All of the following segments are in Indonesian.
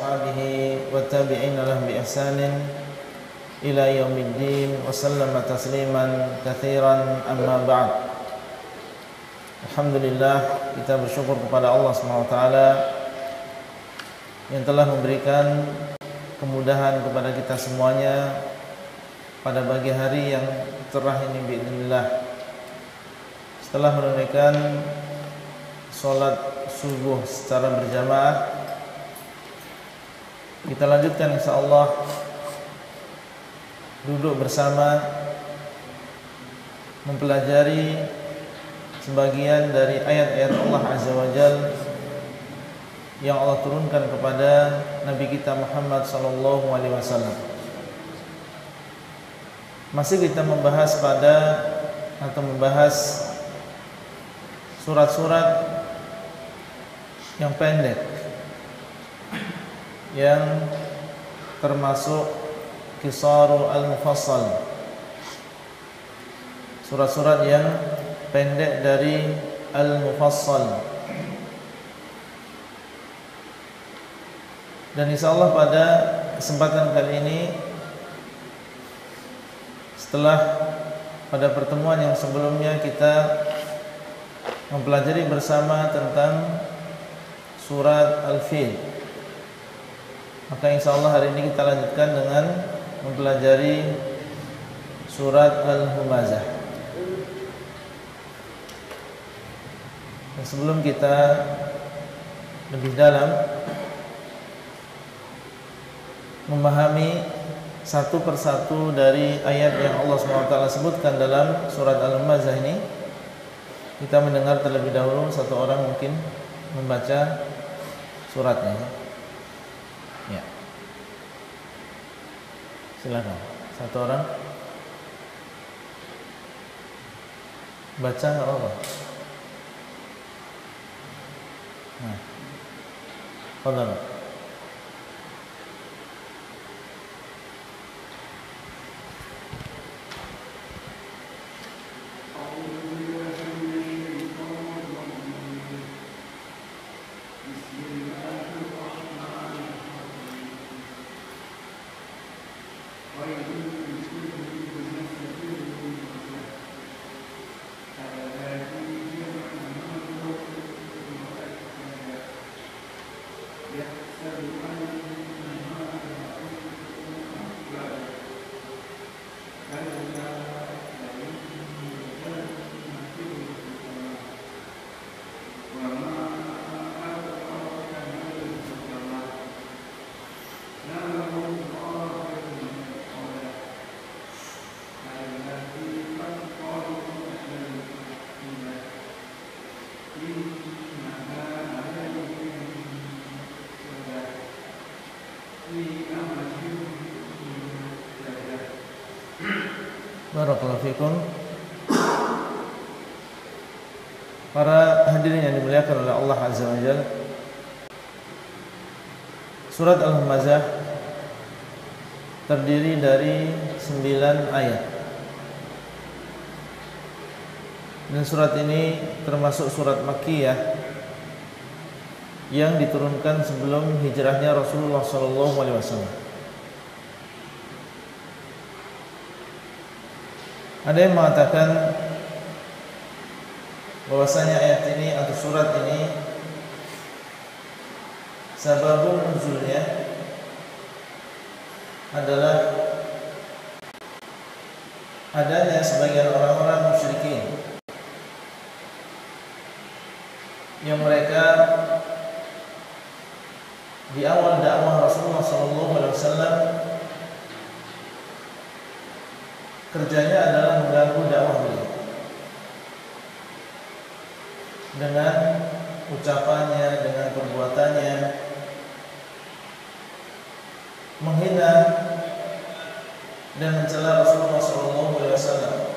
ashabihi wa tabi'ina lahum bi ihsanin ila yaumiddin wa sallama tasliman katsiran amma ba'd. Alhamdulillah, kita bersyukur kepada Allah Subhanahu wa taala yang telah memberikan kemudahan kepada kita semuanya pada pagi hari yang cerah ini biidznillah. Setelah menunaikan sholat subuh secara berjamaah, kita lanjutkan insyaallah duduk bersama mempelajari sebagian dari ayat-ayat Allah Azza wa Jalla yang Allah turunkan kepada Nabi kita Muhammad sallallahu alaihi wasallam. Masih kita membahas surat-surat yang pendek yang termasuk Qisarul Al-Mufassal, surat-surat yang pendek dari Al-Mufassal. Dan insyaallah pada kesempatan kali ini, setelah pada pertemuan yang sebelumnya kita mempelajari bersama tentang surat Al-Fil, maka insyaallah hari ini kita lanjutkan dengan mempelajari surat Al-Humazah. Dan sebelum kita lebih dalam memahami satu persatu dari ayat yang Allah SWT sebutkan dalam surat Al-Humazah ini, kita mendengar terlebih dahulu satu orang mungkin membaca suratnya. Ya, silakan. Satu orang baca nggak apa-apa. Nah, fadhal. Barakallahu fikum. Para hadirin yang dimuliakan oleh Allah Azza wa Jalla, surat Al-Humazah terdiri dari 9 ayat. Dan surat ini termasuk surat Makkiyah yang diturunkan sebelum hijrahnya Rasulullah sallallahu alaihi wasallam. Ada yang mengatakan bahwasanya ayat ini atau surat ini sababun nuzulnya adalah adanya sebagian orang-orang musyrikin yang mereka di awal dakwah Rasulullah SAW kerjanya adalah mengganggu dakwah beliau dengan ucapannya, dengan perbuatannya, menghina dan mencela Rasulullah SAW.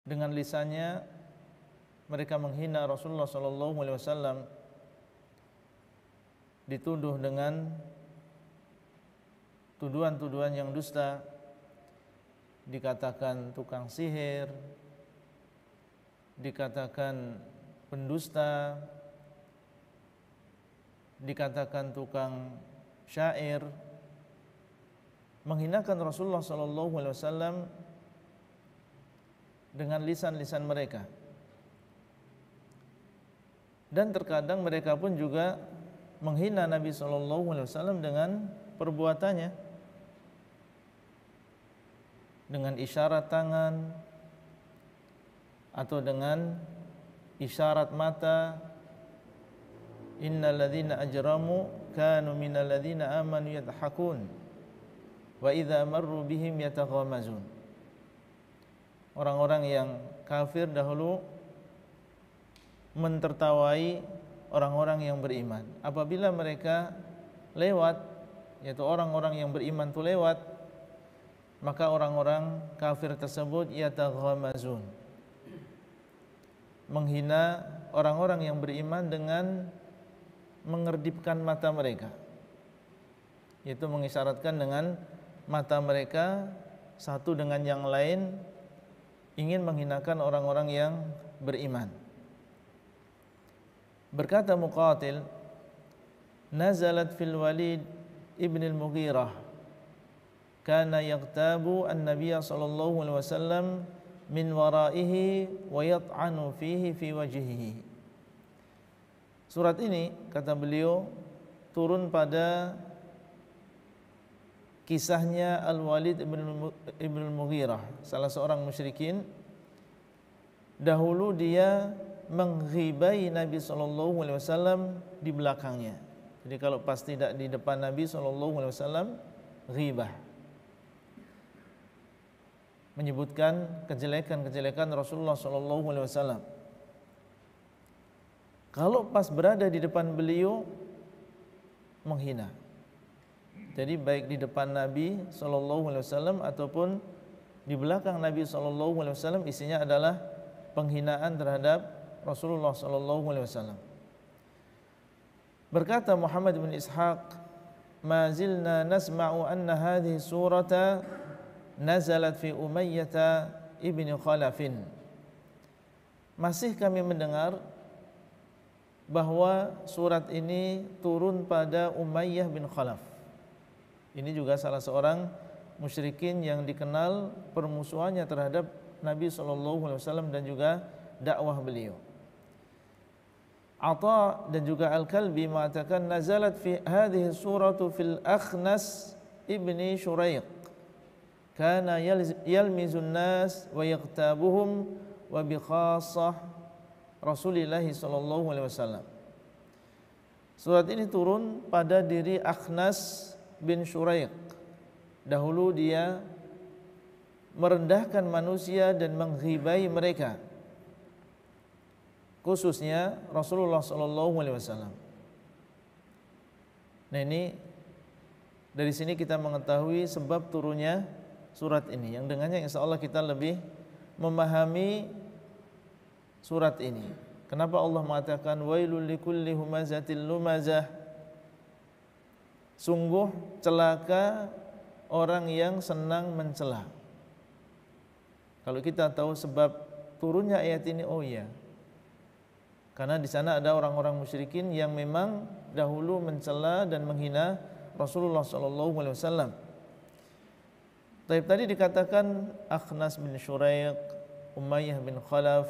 Dengan lisannya mereka menghina Rasulullah SAW, dituduh dengan tuduhan-tuduhan yang dusta, dikatakan tukang sihir, dikatakan pendusta, dikatakan tukang syair, menghinakan Rasulullah SAW dengan lisan-lisan mereka. Dan terkadang mereka pun juga menghina Nabi SAW dengan perbuatannya, dengan isyarat tangan atau dengan isyarat mata. Innal ladzina ajramu kanu minal ladzina amanu yadhakun wa idza marru bihim yataghamazun. Orang-orang yang kafir dahulu mentertawai orang-orang yang beriman. Apabila mereka lewat, yaitu orang-orang yang beriman itu lewat, maka orang-orang kafir tersebut yataghamazun, menghina orang-orang yang beriman dengan mengerdipkan mata mereka, yaitu mengisyaratkan dengan mata mereka satu dengan yang lain, ingin menghinakan orang-orang yang beriman. Berkata Muqatil, nazalat fil Walid ibn al-Mughirah, kana yaqtabu an-nabiy sallallahu alaihi wasallam min waraihi wa yat'anu fihi fi wajhihi. Surat ini, kata beliau, turun pada kisahnya Al-Walid ibn al-Mughirah, salah seorang musyrikin. Dahulu dia menghibai Nabi SAW di belakangnya. Jadi kalau pas tidak di depan Nabi SAW, ghibah, menyebutkan kejelekan-kejelekan Rasulullah SAW. Kalau pas berada di depan beliau, menghina. Jadi baik di depan Nabi SAW ataupun di belakang Nabi SAW, isinya adalah penghinaan terhadap Rasulullah SAW. Berkata Muhammad bin Ishaq, ma zilna nasma'u anna hadhihi surata nazalat fi Umayyah ibni Khalafin. Masih kami mendengar bahwa surat ini turun pada Umayyah bin Khalaf. Ini juga salah seorang musyrikin yang dikenal permusuhannya terhadap Nabi SAW dan juga dakwah beliau. Atha dan juga Al-Kalbi mengatakan nazalat fi hadhihi suratu fil Akhnas ibni Shuraiq, kana yalmizun nas wa yaqtabuhum wa bi khassah Rasulullah SAW. Surat ini turun pada diri Akhnas bin Shuraiq. Dahulu dia merendahkan manusia dan menghibai mereka, khususnya Rasulullah SAW. Nah, ini dari sini kita mengetahui sebab turunnya surat ini, yang dengannya insya Allah kita lebih memahami surat ini. Kenapa Allah mengatakan wailul likulli humazatil lumazah? Sungguh celaka orang yang senang mencela. Kalau kita tahu sebab turunnya ayat ini, oh iya, karena di sana ada orang-orang musyrikin yang memang dahulu mencela dan menghina Rasulullah SAW. Tadi dikatakan Akhnas bin Shuraiq, Umayyah bin Khalaf,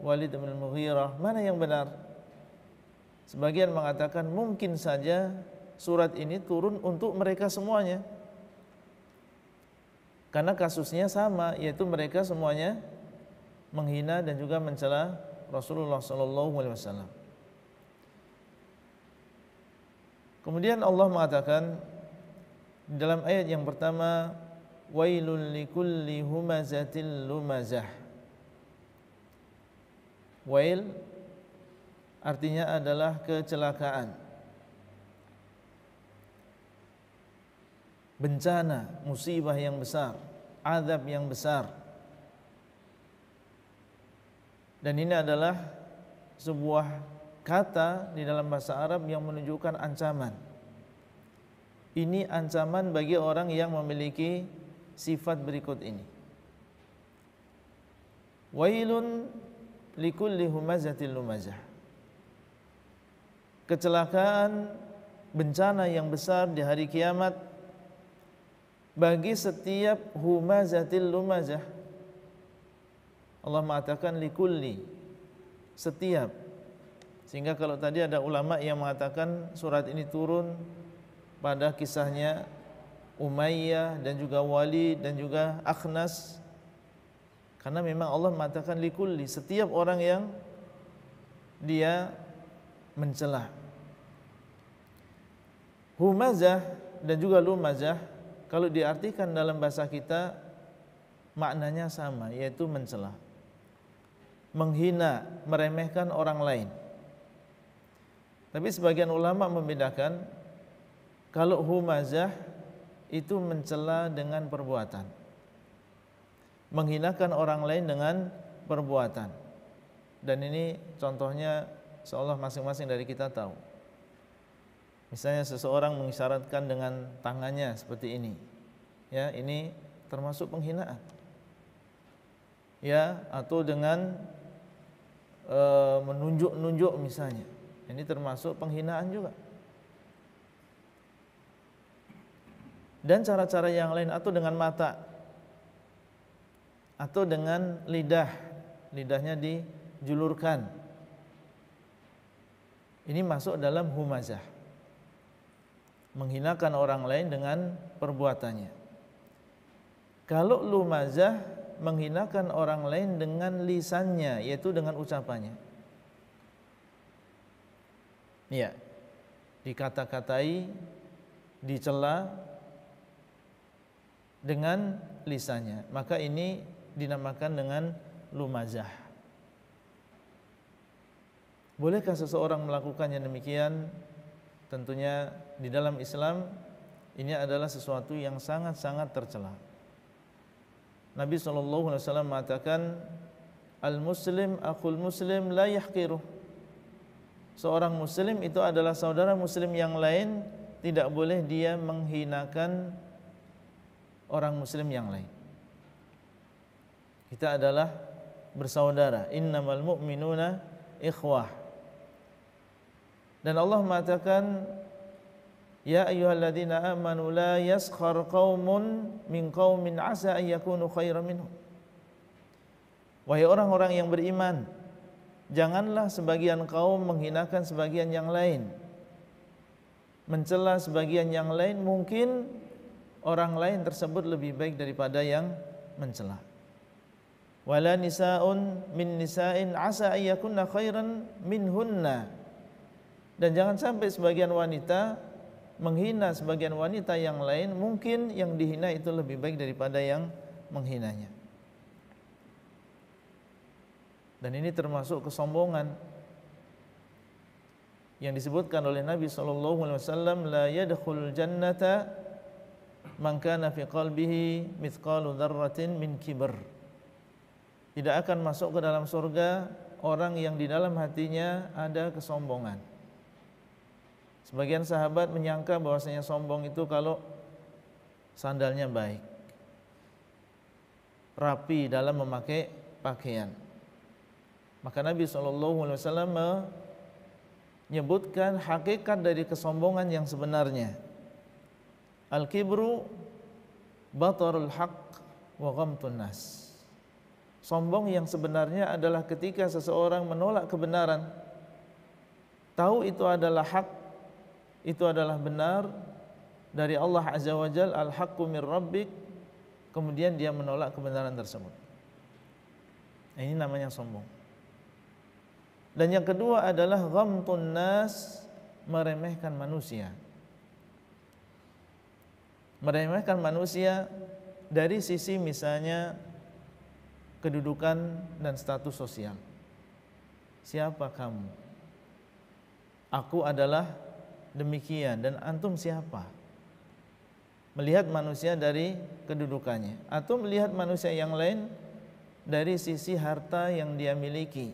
Walid bin al-Mughirah, mana yang benar? Sebagian mengatakan mungkin saja surat ini turun untuk mereka semuanya, karena kasusnya sama, yaitu mereka semuanya menghina dan juga mencela Rasulullah SAW. Kemudian Allah mengatakan dalam ayat yang pertama, wailul likulli humazatil lumazah. Wail artinya adalah kecelakaan, bencana, musibah yang besar, azab yang besar. Dan ini adalah sebuah kata di dalam bahasa Arab yang menunjukkan ancaman. Ini ancaman bagi orang yang memiliki sifat berikut ini. Wailun likulli humazatil lumazah. Kecelakaan bencana yang besar di hari kiamat bagi setiap humazatil lumazah. Allah mengatakan likulli, setiap. Sehingga kalau tadi ada ulama yang mengatakan surat ini turun pada kisahnya Umayyah dan juga Walid dan juga Akhnas, karena memang Allah mengatakan likulli, setiap orang yang dia mencela. Humazah dan juga lumazah kalau diartikan dalam bahasa kita maknanya sama, yaitu mencela, menghina, meremehkan orang lain. Tapi sebagian ulama membedakan, kalau humazah itu mencela dengan perbuatan, menghinakan orang lain dengan perbuatan. Dan ini contohnya seolah masing-masing dari kita tahu. Misalnya seseorang mengisyaratkan dengan tangannya seperti ini, ya, ini termasuk penghinaan, ya, atau dengan menunjuk-nunjuk misalnya, ini termasuk penghinaan juga. Dan cara-cara yang lain, atau dengan mata, atau dengan lidah, lidahnya dijulurkan, ini masuk dalam humazah, menghinakan orang lain dengan perbuatannya. Kalau lumazah, menghinakan orang lain dengan lisannya, yaitu dengan ucapannya. Ya, dikata-katai, dicela dengan lisannya, maka ini dinamakan dengan lumazah. Bolehkah seseorang melakukannya demikian? Tentunya di dalam Islam ini adalah sesuatu yang sangat-sangat tercela. Nabi SAW mengatakan, al-muslim akhul muslim la yahqiruh. Seorang muslim itu adalah saudara muslim yang lain, tidak boleh dia menghinakan orang muslim yang lain. Kita adalah bersaudara, innamal mu'minuna ikhwah. Dan Allah mengatakan, ya ayyuhalladzina amanu la yaskhar qaumun min qaumin asa an yakunu khairan minhum. Wahai orang-orang yang beriman, janganlah sebagian kaum menghinakan sebagian yang lain, mencela sebagian yang lain, mungkin orang lain tersebut lebih baik daripada yang mencela. Wala nisaun min nisa'in asa an yakunna khairan minhunna. Dan jangan sampai sebagian wanita menghina sebagian wanita yang lain, mungkin yang dihina itu lebih baik daripada yang menghinanya. Dan ini termasuk kesombongan yang disebutkan oleh Nabi SAW, la yadkhulul jannata man kana fi qalbihi mithqalu dzarratin min kibr. Tidak akan masuk ke dalam surga orang yang di dalam hatinya ada kesombongan. Sebagian sahabat menyangka bahwasanya sombong itu kalau sandalnya baik, rapi dalam memakai pakaian. Maka Nabi SAW menyebutkan hakikat dari kesombongan yang sebenarnya. Al-kibru batarul haqq wa ghamtun nas. Sombong yang sebenarnya adalah ketika seseorang menolak kebenaran, tahu itu adalah hak, itu adalah benar dari Allah Azza wa Jal, al-haqqu mir rabbik, kemudian dia menolak kebenaran tersebut. Ini namanya sombong. Dan yang kedua adalah ghamtun nas, meremehkan manusia. Meremehkan manusia dari sisi misalnya kedudukan dan status sosial. Siapa kamu? Aku adalah demikian, dan antum siapa? Melihat manusia dari kedudukannya, atau melihat manusia yang lain dari sisi harta yang dia miliki.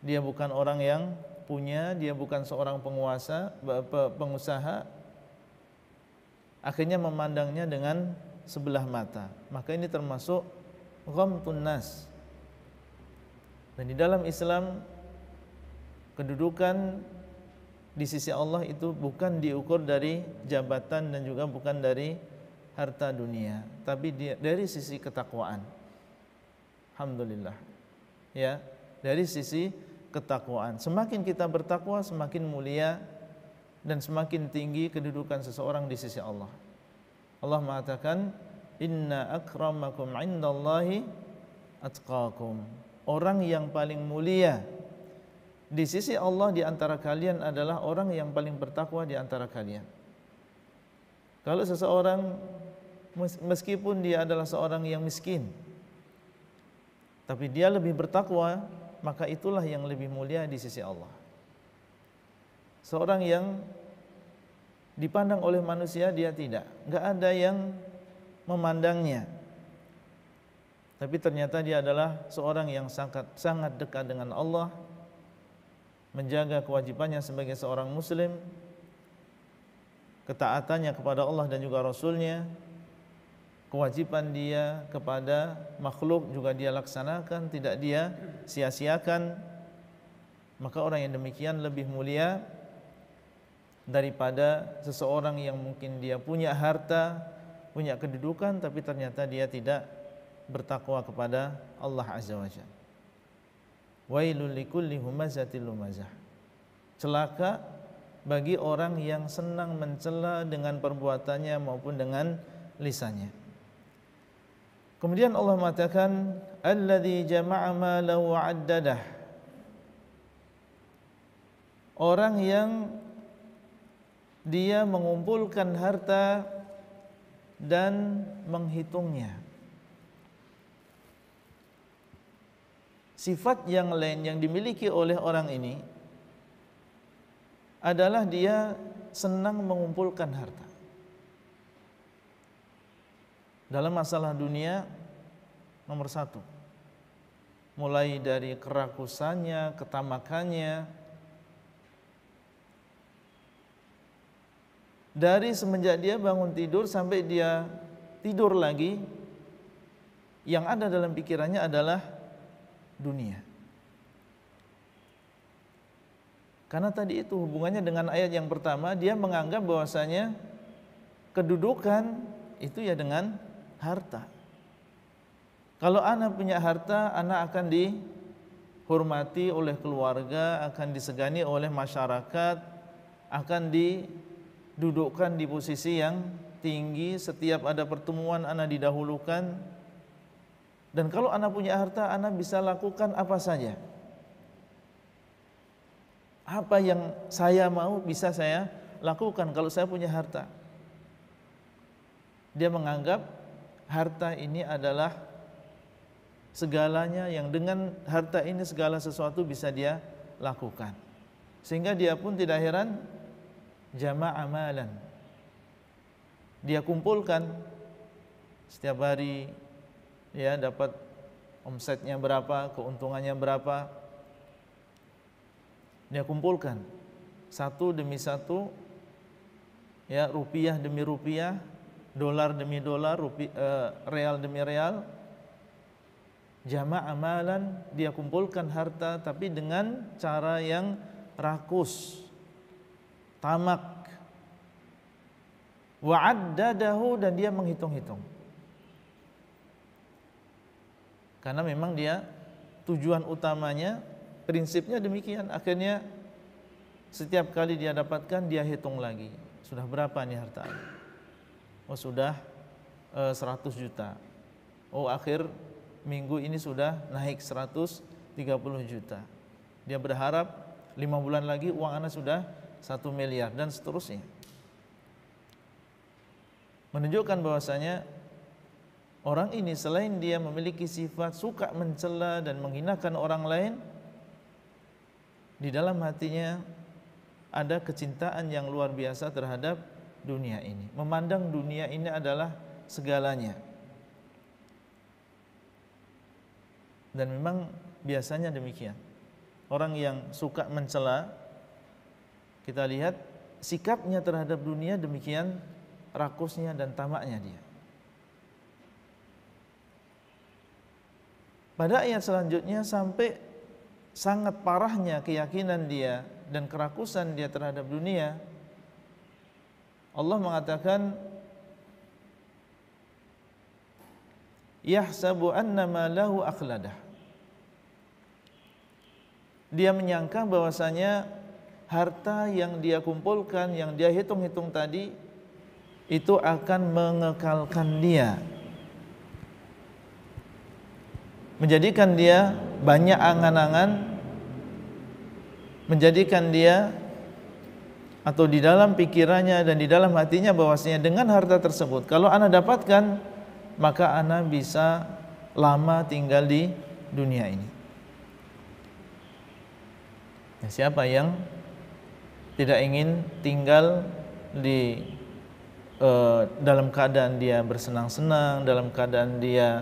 Dia bukan orang yang punya, dia bukan seorang pengusaha, akhirnya memandangnya dengan sebelah mata. Maka ini termasuk ghamtun nas. Dan di dalam Islam, kedudukan di sisi Allah itu bukan diukur dari jabatan dan juga bukan dari harta dunia, tapi dari sisi ketakwaan. Alhamdulillah. Ya, dari sisi ketakwaan. Semakin kita bertakwa, semakin mulia dan semakin tinggi kedudukan seseorang di sisi Allah. Allah mengatakan, "Inna akramakum 'indallahi atqakum." Orang yang paling mulia di sisi Allah di antara kalian adalah orang yang paling bertakwa di antara kalian. Kalau seseorang meskipun dia adalah seorang yang miskin, tapi dia lebih bertakwa, maka itulah yang lebih mulia di sisi Allah. Seorang yang dipandang oleh manusia dia tidak, enggak ada yang memandangnya, tapi ternyata dia adalah seorang yang sangat dekat dengan Allah, menjaga kewajibannya sebagai seorang muslim, ketaatannya kepada Allah dan juga Rasulnya, kewajiban dia kepada makhluk juga dia laksanakan, tidak dia sia-siakan. Maka orang yang demikian lebih mulia daripada seseorang yang mungkin dia punya harta, punya kedudukan, tapi ternyata dia tidak bertakwa kepada Allah Azza wa Jalla. Wailul likulli humazatil lumazah. Celaka bagi orang yang senang mencela dengan perbuatannya maupun dengan lisannya. Kemudian Allah mengatakan, alladzi jama'a malahu 'addadah. Orang yang dia mengumpulkan harta dan menghitungnya. Sifat yang lain yang dimiliki oleh orang ini adalah dia senang mengumpulkan harta. Dalam masalah dunia, nomor satu, mulai dari kerakusannya, ketamakannya, dari semenjak dia bangun tidur sampai dia tidur lagi, yang ada dalam pikirannya adalah dunia. Karena tadi itu hubungannya dengan ayat yang pertama, dia menganggap bahwasanya kedudukan itu ya dengan harta. Kalau anak punya harta, anak akan dihormati oleh keluarga, akan disegani oleh masyarakat, akan didudukkan di posisi yang tinggi, setiap ada pertemuan anak didahulukan. Dan kalau anak punya harta, anak bisa lakukan apa saja. Apa yang saya mau bisa saya lakukan kalau saya punya harta. Dia menganggap harta ini adalah segalanya, yang dengan harta ini segala sesuatu bisa dia lakukan. Sehingga dia pun tidak heran jama'a amalan. Dia kumpulkan setiap hari, ya, dapat omsetnya berapa, keuntungannya berapa, dia kumpulkan satu demi satu, ya, rupiah demi rupiah, dolar demi dolar, real demi real. Jama' amalan, dia kumpulkan harta tapi dengan cara yang rakus, tamak. Wa'addadahu, dan dia menghitung-hitung. Karena memang dia tujuan utamanya, prinsipnya demikian. Akhirnya setiap kali dia dapatkan, dia hitung lagi. Sudah berapa nih harta? Oh sudah 100 juta. Oh akhir minggu ini sudah naik 130 juta. Dia berharap 5 bulan lagi uang anak sudah 1 miliar dan seterusnya. Menunjukkan bahwasanya orang ini selain dia memiliki sifat suka mencela dan menghinakan orang lain, di dalam hatinya ada kecintaan yang luar biasa terhadap dunia ini. Memandang dunia ini adalah segalanya. Dan memang biasanya demikian. Orang yang suka mencela, kita lihat sikapnya terhadap dunia demikian rakusnya dan tamaknya dia. Pada ayat selanjutnya sampai sangat parahnya keyakinan dia dan kerakusan dia terhadap dunia, Allah mengatakan yahsabu annama lahu akhladah. Dia menyangka bahwasanya harta yang dia kumpulkan, yang dia hitung-hitung tadi, itu akan mengekalkan dia, menjadikan dia banyak angan-angan, menjadikan dia atau di dalam pikirannya dan di dalam hatinya bahwasanya dengan harta tersebut, kalau ana dapatkan, maka ana bisa lama tinggal di dunia ini. Ya, siapa yang tidak ingin tinggal di dalam keadaan dia bersenang-senang, dalam keadaan dia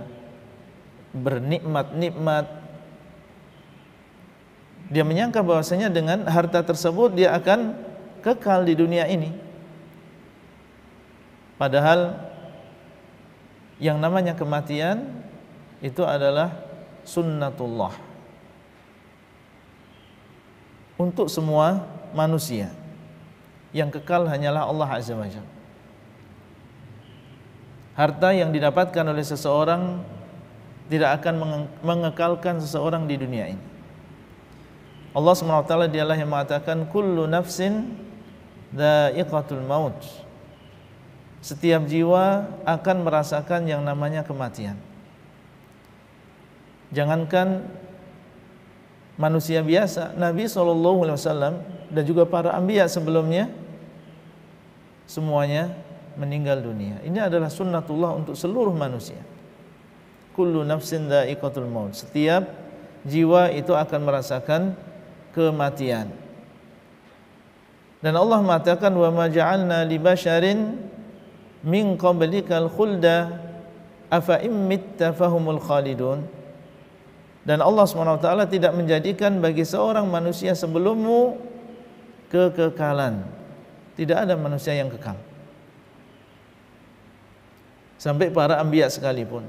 bernikmat-nikmat. Dia menyangka bahwasanya dengan harta tersebut dia akan kekal di dunia ini. Padahal yang namanya kematian itu adalah sunnatullah untuk semua manusia. Yang kekal hanyalah Allah Azza wa Jalla. Harta yang didapatkan oleh seseorang tidak akan mengekalkan seseorang di dunia ini. Allah SWT dialah yang mengatakan kullu nafsin dha'iqatul maut. Setiap jiwa akan merasakan yang namanya kematian. Jangankan manusia biasa, Nabi SAW dan juga para anbiya sebelumnya semuanya meninggal dunia. Ini adalah sunnatullah untuk seluruh manusia. Kullu nafsin dha'iqatul maut. Setiap jiwa itu akan merasakan kematian. Dan Allah mengatakan wa ma ja'alna li basyarin min qablikal khulda afa immitta fahumul khalidun. Dan Allah SWT tidak menjadikan bagi seorang manusia sebelummu kekekalan. Tidak ada manusia yang kekal. Sampai para anbiya sekalipun.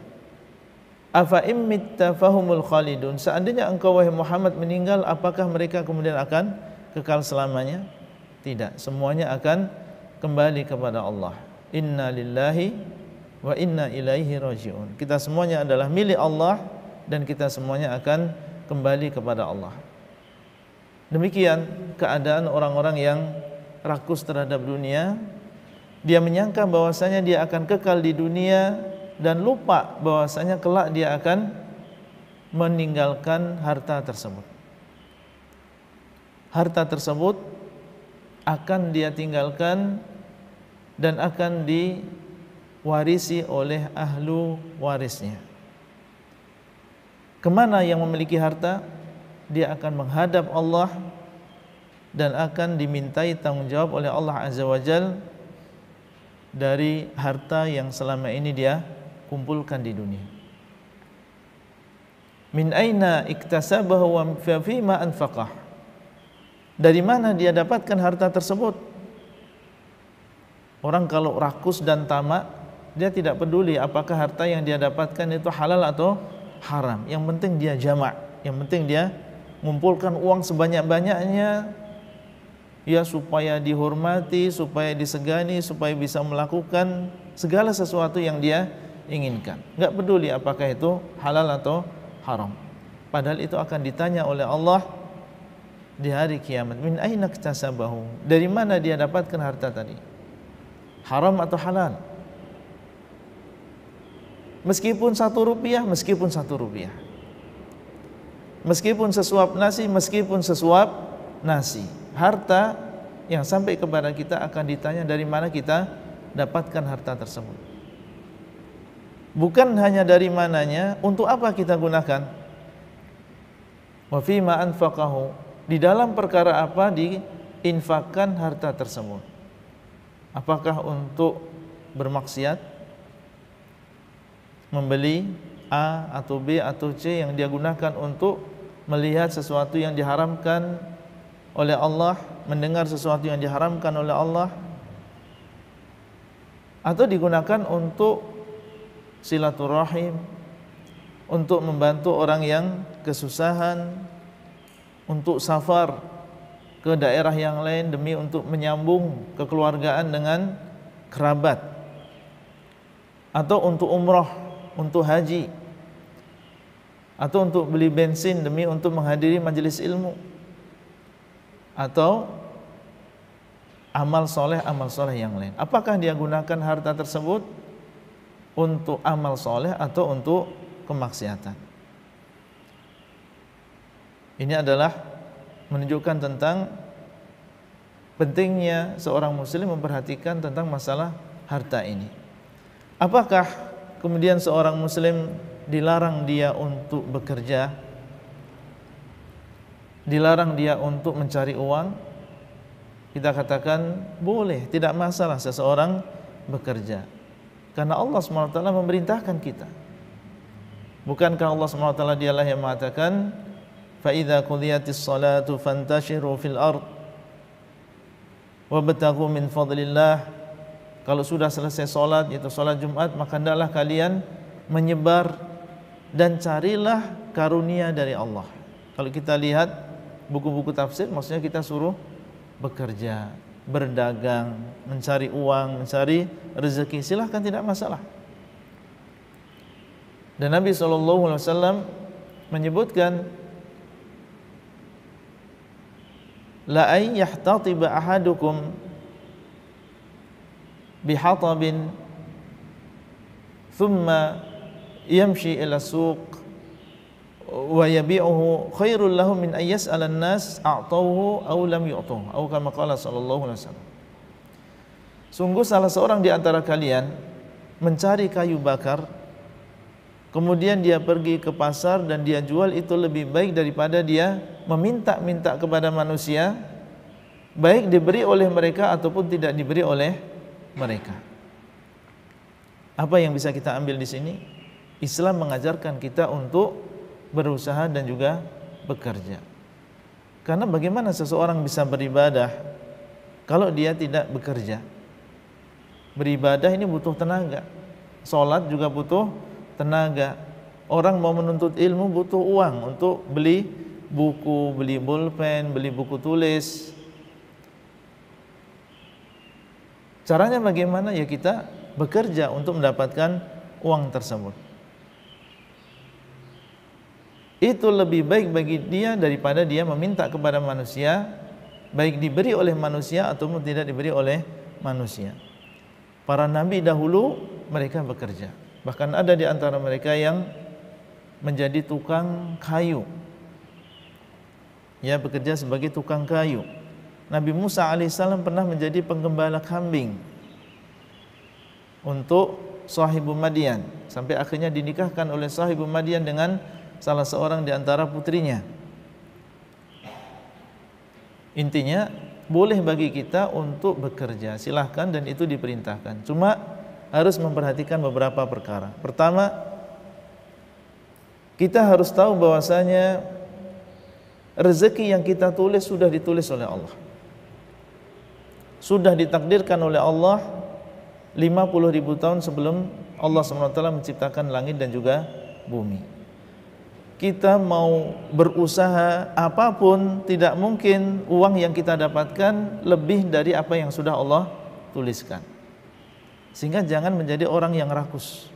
Afa immitta fahumul khalidun. Seandainya engkau wahai Muhammad meninggal, apakah mereka kemudian akan kekal selamanya? Tidak, semuanya akan kembali kepada Allah. Inna lillahi wa inna ilaihi raji'un. Kita semuanya adalah milik Allah dan kita semuanya akan kembali kepada Allah. Demikian keadaan orang-orang yang rakus terhadap dunia. Dia menyangka bahwasanya dia akan kekal di dunia dan lupa bahwasanya kelak dia akan meninggalkan harta tersebut. Harta tersebut akan dia tinggalkan dan akan diwarisi oleh ahlu warisnya. Kemana yang memiliki harta? Dia akan menghadap Allah dan akan dimintai tanggung jawab oleh Allah Azza wa Jalla dari harta yang selama ini dia kumpulkan di dunia. Min aina iktasabahu wa fima anfaqah. Dari mana dia dapatkan harta tersebut? Orang kalau rakus dan tamak, dia tidak peduli apakah harta yang dia dapatkan itu halal atau haram. Yang penting dia jamak, yang penting dia mengumpulkan uang sebanyak-banyaknya, ya, supaya dihormati, supaya disegani, supaya bisa melakukan segala sesuatu yang dia inginkan. Enggak peduli apakah itu halal atau haram. Padahal itu akan ditanya oleh Allah di hari kiamat. Min aina iktasabahu? Dari mana dia dapatkan harta tadi? Haram atau halal? Meskipun 1 rupiah, meskipun 1 rupiah. Meskipun sesuap nasi, meskipun sesuap nasi. Harta yang sampai kepada kita akan ditanya dari mana kita dapatkan harta tersebut. Bukan hanya dari mananya, untuk apa kita gunakan? Wa fima anfaqahu. Di dalam perkara apa diinfakkan harta tersebut? Apakah untuk bermaksiat, membeli A atau B atau C yang dia gunakan untuk melihat sesuatu yang diharamkan oleh Allah, mendengar sesuatu yang diharamkan oleh Allah, atau digunakan untuk silaturahim, untuk membantu orang yang kesusahan, untuk safar ke daerah yang lain demi untuk menyambung kekeluargaan dengan kerabat, atau untuk umroh, untuk haji, atau untuk beli bensin demi untuk menghadiri majelis ilmu, atau amal soleh yang lain. Apakah dia gunakan harta tersebut untuk amal soleh atau untuk kemaksiatan? Ini adalah menunjukkan tentang pentingnya seorang muslim memperhatikan tentang masalah harta ini. Apakah kemudian seorang muslim dilarang dia untuk bekerja, dilarang dia untuk mencari uang? Kita katakan boleh, tidak masalah seseorang bekerja, karena Allah SWT memerintahkan kita. Bukankah Allah SWT dialah yang mengatakan, فَإِذَا قُضِيَتِ الصَّلَاةُ فَانْتَشِرُوا فِي الْأَرْضِ وَابْتَغُوا مِنْ فَضْلِ اللَّهِ. Kalau sudah selesai sholat, yaitu sholat Jumat, maka hendaklah kalian menyebar dan carilah karunia dari Allah. Kalau kita lihat buku-buku tafsir, maksudnya kita suruh bekerja, berdagang, mencari uang, mencari rezeki, silahkan, tidak masalah. Dan Nabi SAW menyebutkan, la ay yahtatiba ahadukum bihatabin thumma yamshi ila suq wa yabi'uhu khairul lahu min ay yas'ala an-nas a'tawhu aw lam yu'tuhu, atau kama qala sallallahu alaihi wasallam. Sungguh salah seorang di antara kalian mencari kayu bakar, kemudian dia pergi ke pasar dan dia jual, itu lebih baik daripada dia meminta-minta kepada manusia, baik diberi oleh mereka ataupun tidak diberi oleh mereka. Apa yang bisa kita ambil di sini? Islam mengajarkan kita untuk berusaha dan juga bekerja. Karena bagaimana seseorang bisa beribadah kalau dia tidak bekerja? Beribadah ini butuh tenaga. Sholat juga butuh tenaga. Orang mau menuntut ilmu butuh uang untuk beli buku, beli pulpen, beli buku tulis. Caranya bagaimana? Ya kita bekerja untuk mendapatkan uang tersebut. Itu lebih baik bagi dia daripada dia meminta kepada manusia, baik diberi oleh manusia ataupun tidak diberi oleh manusia. Para nabi dahulu mereka bekerja. Bahkan ada di antara mereka yang menjadi tukang kayu. Ya, bekerja sebagai tukang kayu. Nabi Musa alaihissalam pernah menjadi penggembala kambing untuk Sahibu Madian, sampai akhirnya dinikahkan oleh Sahibu Madian dengan salah seorang di antara putrinya. Intinya boleh bagi kita untuk bekerja, silahkan, dan itu diperintahkan. Cuma harus memperhatikan beberapa perkara. Pertama, kita harus tahu bahwasanya rezeki yang kita tulis sudah ditulis oleh Allah, sudah ditakdirkan oleh Allah 50.000 tahun sebelum Allah SWT menciptakan langit dan juga bumi. Kita mau berusaha apapun, tidak mungkin uang yang kita dapatkan lebih dari apa yang sudah Allah tuliskan. Sehingga jangan menjadi orang yang rakus.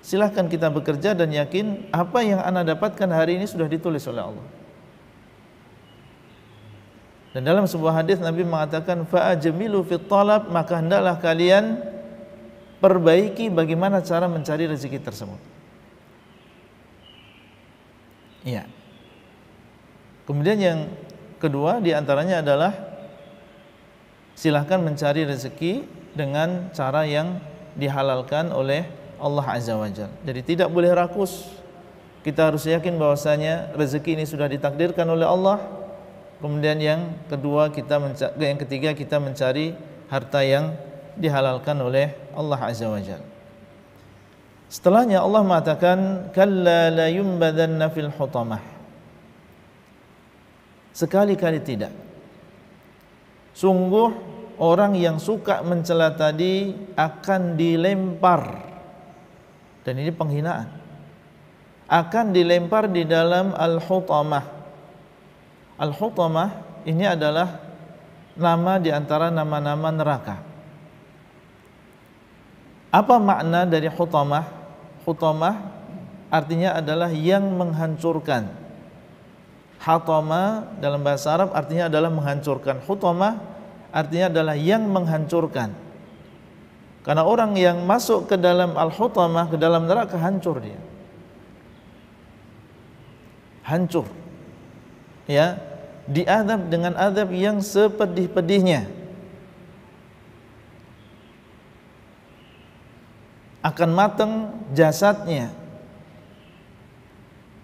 Silahkan kita bekerja dan yakin apa yang Anda dapatkan hari ini sudah ditulis oleh Allah. Dan dalam sebuah hadis Nabi mengatakan, fa'ajmilu fit talab, maka hendaklah kalian perbaiki bagaimana cara mencari rezeki tersebut. Iya. Kemudian yang kedua diantaranya adalah silahkan mencari rezeki dengan cara yang dihalalkan oleh Allah Azza wa Jalla. Jadi tidak boleh rakus. Kita harus yakin bahwasanya rezeki ini sudah ditakdirkan oleh Allah. Kemudian yang ketiga kita mencari harta yang dihalalkan oleh Allah Azza wa Jalla. Setelahnya Allah mengatakan, kalla la yumbadanna fil hutamah. Sekali-kali tidak. Sungguh orang yang suka mencela tadi akan dilempar. Dan ini penghinaan. Akan dilempar di dalam al-hutamah. Al-hutamah ini adalah nama di antara nama-nama neraka. Apa makna dari hutamah? Hutamah artinya adalah yang menghancurkan. Hatama dalam bahasa Arab artinya adalah menghancurkan. Hutamah artinya adalah yang menghancurkan. Karena orang yang masuk ke dalam al-hutamah, ke dalam neraka, hancur dia. Hancur. Ya, diazab dengan azab yang sepedih-pedihnya. Akan matang jasadnya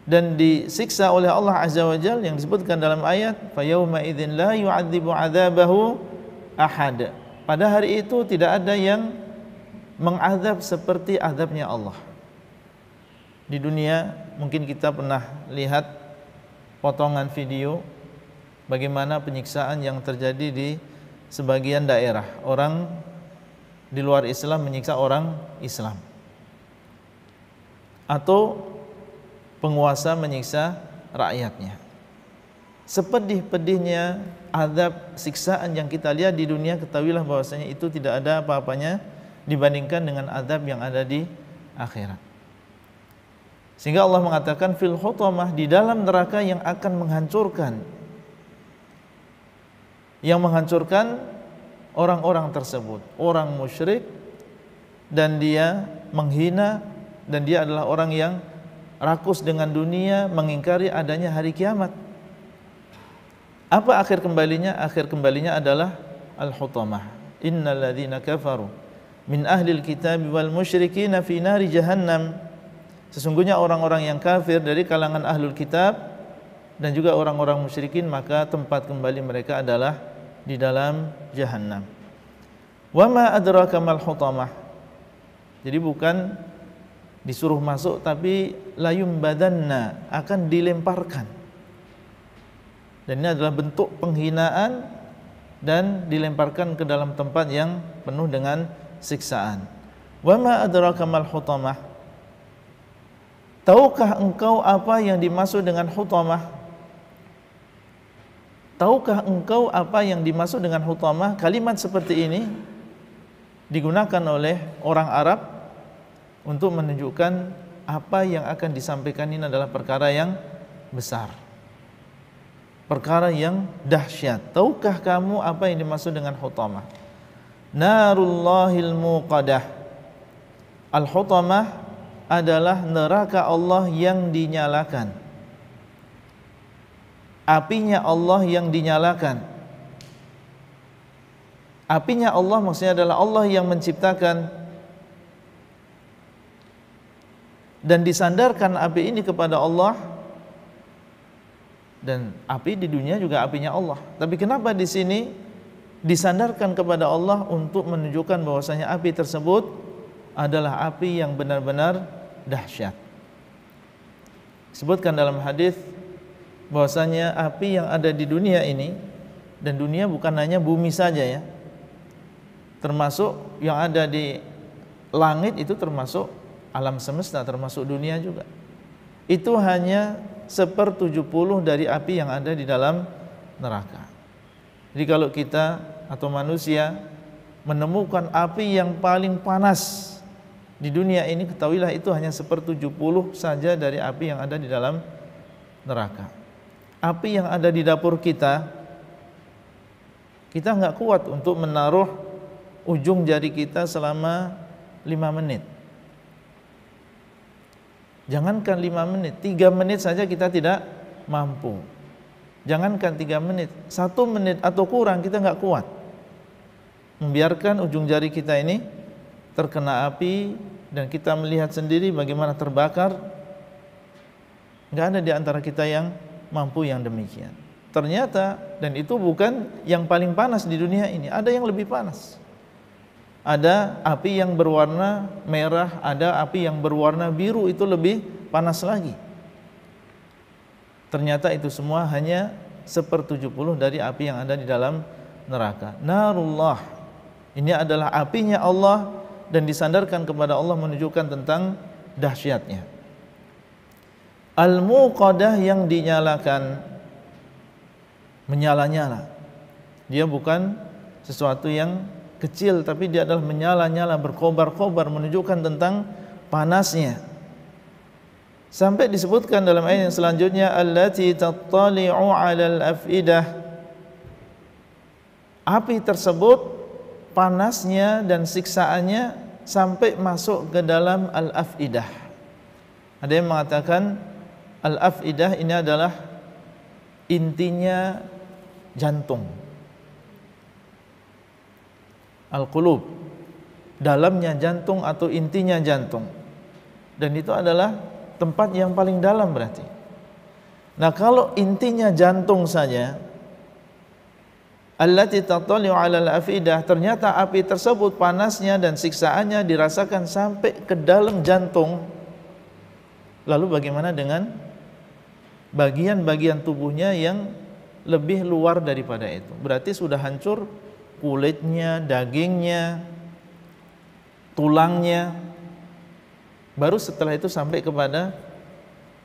dan disiksa oleh Allah Azza wa Jalla yang disebutkan dalam ayat fa yauma idzin la yu'adzibu 'adzabahu ahad. Pada hari itu tidak ada yang mengazab seperti azabnya Allah. Di dunia mungkin kita pernah lihat potongan video bagaimana penyiksaan yang terjadi di sebagian daerah. Orang di luar Islam menyiksa orang Islam, atau penguasa menyiksa rakyatnya. Sepedih-pedihnya azab siksaan yang kita lihat di dunia, ketahuilah bahwasanya itu tidak ada apa-apanya dibandingkan dengan azab yang ada di akhirat. Sehingga Allah mengatakan fil hutamah, di dalam neraka yang akan menghancurkan. Yang menghancurkan orang-orang tersebut, orang musyrik, dan dia menghina, dan dia adalah orang yang rakus dengan dunia, mengingkari adanya hari kiamat. Apa akhir kembalinya? Akhir kembalinya adalah al-hutamah. Innal ladzina kafaru min ahlil kitab wal musyrikin fi nari jahannam. Sesungguhnya orang-orang yang kafir dari kalangan ahlul kitab dan juga orang-orang musyrikin, maka tempat kembali mereka adalah di dalam jahannam. Wa ma adraka mal hutamah. Jadi bukan disuruh masuk, tapi layum badanna, akan dilemparkan. Dan ini adalah bentuk penghinaan dan dilemparkan ke dalam tempat yang penuh dengan siksaan. Wa ma adraka mal hutamah. Tahukah engkau apa yang dimaksud dengan hutamah? Tahukah engkau apa yang dimaksud dengan hutamah? Kalimat seperti ini digunakan oleh orang Arab untuk menunjukkan apa yang akan disampaikan ini adalah perkara yang besar, perkara yang dahsyat. Tahukah kamu apa yang dimaksud dengan hutamah? Narullahil muqadah. Al-hutamah adalah neraka Allah yang dinyalakan, apinya Allah yang dinyalakan. Apinya Allah maksudnya adalah Allah yang menciptakan dan disandarkan api ini kepada Allah. Dan api di dunia juga apinya Allah. Tapi kenapa di sini disandarkan kepada Allah? Untuk menunjukkan bahwasanya api tersebut adalah api yang benar-benar dahsyat. Disebutkan dalam hadis bahwasanya api yang ada di dunia ini, dan dunia bukan hanya bumi saja ya, termasuk yang ada di langit itu termasuk alam semesta, termasuk dunia juga. Itu hanya 1/70 dari api yang ada di dalam neraka. Jadi kalau kita atau manusia menemukan api yang paling panas di dunia ini, ketahuilah itu hanya 1/70 saja dari api yang ada di dalam neraka. Api yang ada di dapur kita nggak kuat untuk menaruh ujung jari kita selama 5 menit. Jangankan 5 menit, 3 menit saja kita tidak mampu. Jangankan 3 menit, 1 menit atau kurang kita nggak kuat membiarkan ujung jari kita ini terkena api, dan kita melihat sendiri bagaimana terbakar. Nggak ada di antara kita yang mampu yang demikian. Ternyata, dan itu bukan yang paling panas di dunia ini, ada yang lebih panas. Ada api yang berwarna merah, ada api yang berwarna biru, itu lebih panas lagi. Ternyata itu semua hanya 1/70 dari api yang ada di dalam neraka. Narullah, ini adalah apinya Allah dan disandarkan kepada Allah, menunjukkan tentang dahsyatnya. Al-muqadah, yang dinyalakan. menyala-nyala. Dia bukan sesuatu yang kecil, tapi dia adalah menyala-nyala, berkobar-kobar, menunjukkan tentang panasnya. Sampai disebutkan dalam ayat yang selanjutnya, allati tattali'u 'alal afidah. Api tersebut panasnya dan siksaannya sampai masuk ke dalam al-afidah. Ada yang mengatakan al-afidah ini adalah intinya jantung. Al-qulub, dalamnya jantung atau intinya jantung. Dan itu adalah tempat yang paling dalam berarti. Nah, kalau intinya jantung saja, allati tattali'u 'alal afidah, ternyata api tersebut panasnya dan siksaannya dirasakan sampai ke dalam jantung. Lalu bagaimana dengan bagian-bagian tubuhnya yang lebih luar daripada itu? Berarti sudah hancur kulitnya, dagingnya, tulangnya. Baru setelah itu sampai kepada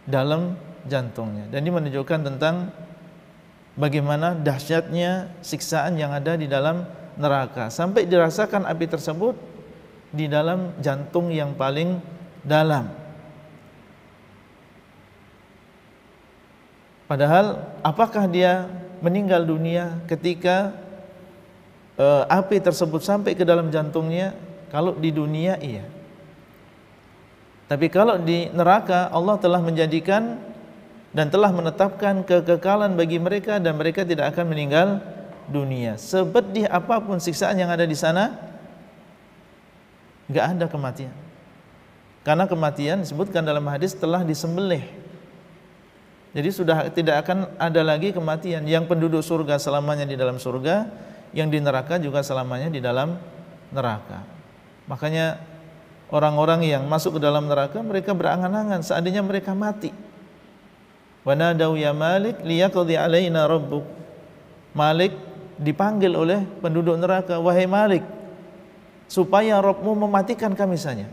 dalam jantungnya. Dan ini menunjukkan tentang bagaimana dahsyatnya siksaan yang ada di dalam neraka, sampai dirasakan api tersebut di dalam jantung yang paling dalam. Padahal apakah dia meninggal dunia ketika api tersebut sampai ke dalam jantungnya? Kalau di dunia iya. Tapi kalau di neraka Allah telah menjadikan dan telah menetapkan kekekalan bagi mereka, dan mereka tidak akan meninggal dunia. Sepedih apapun siksaan yang ada di sana, enggak ada kematian. Karena kematian disebutkan dalam hadis telah disembelih. Jadi sudah tidak akan ada lagi kematian. Yang penduduk surga selamanya di dalam surga, yang di neraka juga selamanya di dalam neraka. Makanya orang-orang yang masuk ke dalam neraka, mereka berangan-angan seandainya mereka mati. Wa nadau ya Malik liyaqdi alaina rabbuk. Malik dipanggil oleh penduduk neraka, wahai Malik, supaya Rabbmu mematikan kami saja.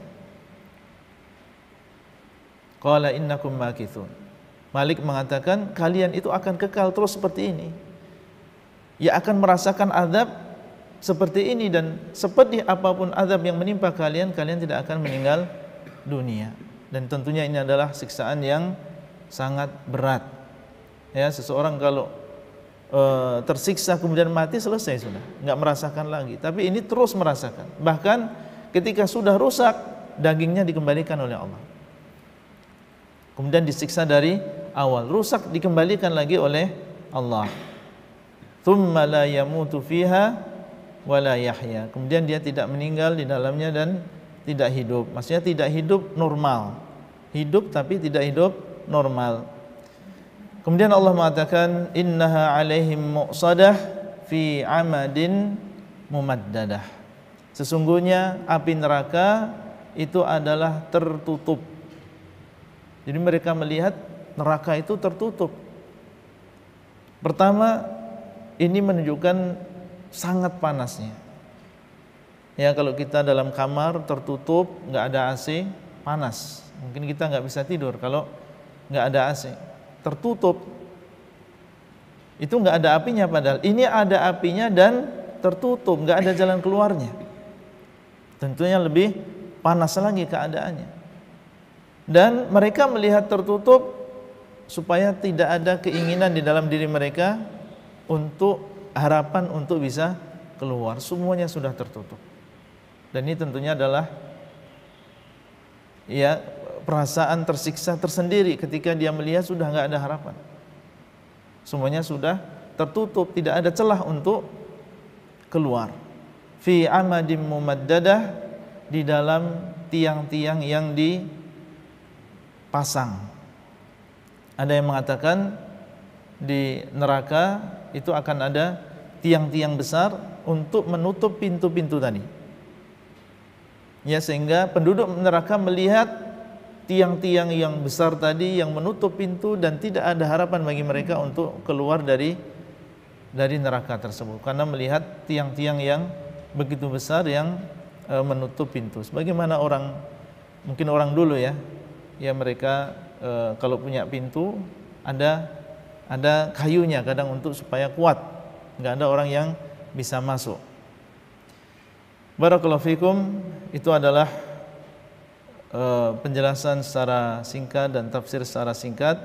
Qala innakum makithun. Malik mengatakan, kalian itu akan kekal terus seperti ini. Ya, akan merasakan azab seperti ini, dan sepedih apapun azab yang menimpa kalian, kalian tidak akan meninggal dunia. Dan tentunya ini adalah siksaan yang sangat berat. Ya, seseorang kalau tersiksa kemudian mati, selesai sudah, nggak merasakan lagi. Tapi ini terus merasakan. Bahkan ketika sudah rusak, dagingnya dikembalikan oleh Allah. Kemudian disiksa dari awal, rusak dikembalikan lagi oleh Allah. Tsumma la yamutu fiha wala yahya. Kemudian dia tidak meninggal di dalamnya dan tidak hidup. Maksudnya tidak hidup normal. Hidup tapi tidak hidup normal. Kemudian Allah mengatakan innaha alaihim muqsadah fi amadin mumaddadah. Sesungguhnya api neraka itu adalah tertutup. Jadi mereka melihat neraka itu tertutup. Pertama, ini menunjukkan sangat panasnya. Ya, kalau kita dalam kamar tertutup, nggak ada AC, panas. Mungkin kita nggak bisa tidur kalau nggak ada AC. Tertutup, itu nggak ada apinya, padahal ini ada apinya dan tertutup, nggak ada jalan keluarnya. Tentunya lebih panas lagi keadaannya. Dan mereka melihat tertutup supaya tidak ada keinginan di dalam diri mereka untuk harapan untuk bisa keluar. Semuanya sudah tertutup. Dan ini tentunya adalah ya perasaan tersiksa tersendiri ketika dia melihat sudah nggak ada harapan. Semuanya sudah tertutup, tidak ada celah untuk keluar. Fi amadim mumaddadah, di dalam tiang-tiang yang dipasang. Ada yang mengatakan di neraka itu akan ada tiang-tiang besar untuk menutup pintu-pintu tadi. Ya, sehingga penduduk neraka melihat tiang-tiang yang besar tadi yang menutup pintu dan tidak ada harapan bagi mereka untuk keluar dari neraka tersebut, karena melihat tiang-tiang yang begitu besar yang menutup pintu. Sebagaimana mungkin orang dulu ya mereka kalau punya pintu ada ada kayunya kadang untuk supaya kuat, nggak ada orang yang bisa masuk. Barakallahu fikum, itu adalah penjelasan secara singkat dan tafsir secara singkat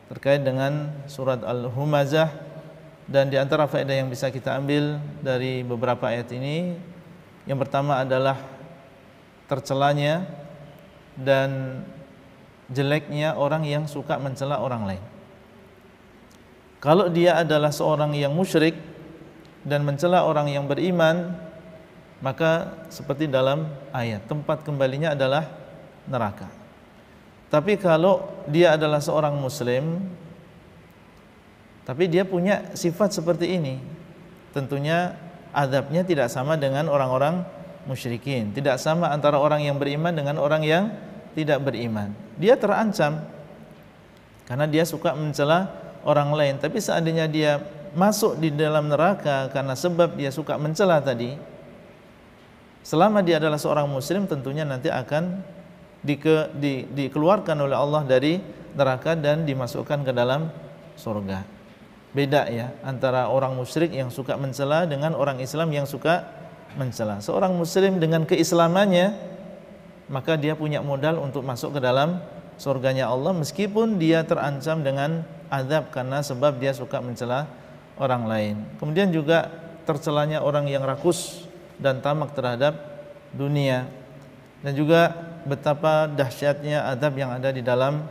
terkait dengan surat Al-Humazah. Dan di antara faedah yang bisa kita ambil dari beberapa ayat ini, yang pertama adalah tercelanya dan jeleknya orang yang suka mencela orang lain. Kalau dia adalah seorang yang musyrik dan mencela orang yang beriman, maka seperti dalam ayat, tempat kembalinya adalah neraka. Tapi kalau dia adalah seorang muslim, tapi dia punya sifat seperti ini, tentunya azabnya tidak sama dengan orang-orang musyrikin, tidak sama antara orang yang beriman dengan orang yang tidak beriman. Dia terancam karena dia suka mencela orang lain. Tapi seandainya dia masuk di dalam neraka karena sebab dia suka mencela tadi, selama dia adalah seorang muslim, tentunya nanti akan dikeluarkan oleh Allah dari neraka dan dimasukkan ke dalam surga. Beda ya antara orang musyrik yang suka mencela dengan orang Islam yang suka mencela. Seorang muslim dengan keislamannya, maka dia punya modal untuk masuk ke dalam surganya Allah, meskipun dia terancam dengan azab karena sebab dia suka mencela orang lain. Kemudian juga tercelanya orang yang rakus dan tamak terhadap dunia, dan juga betapa dahsyatnya azab yang ada di dalam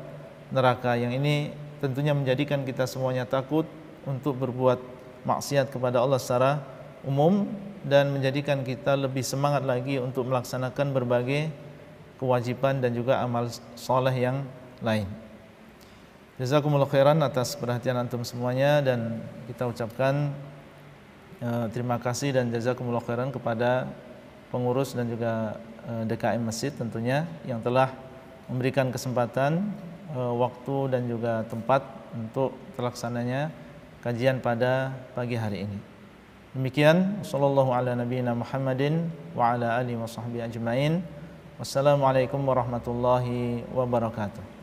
neraka. Yang ini tentunya menjadikan kita semuanya takut untuk berbuat maksiat kepada Allah secara umum, dan menjadikan kita lebih semangat lagi untuk melaksanakan berbagai kewajiban dan juga amal soleh yang lain. Jazakumullah khairan atas perhatian antum semuanya, dan kita ucapkan terima kasih dan jazakumullah khairan kepada pengurus dan juga DKM Masjid tentunya yang telah memberikan kesempatan, waktu dan juga tempat untuk terlaksananya kajian pada pagi hari ini. Demikian, sallallahu ala nabiyina Muhammadin wa ala alihi wa sahbihi ajmain. Wassalamualaikum warahmatullahi wabarakatuh.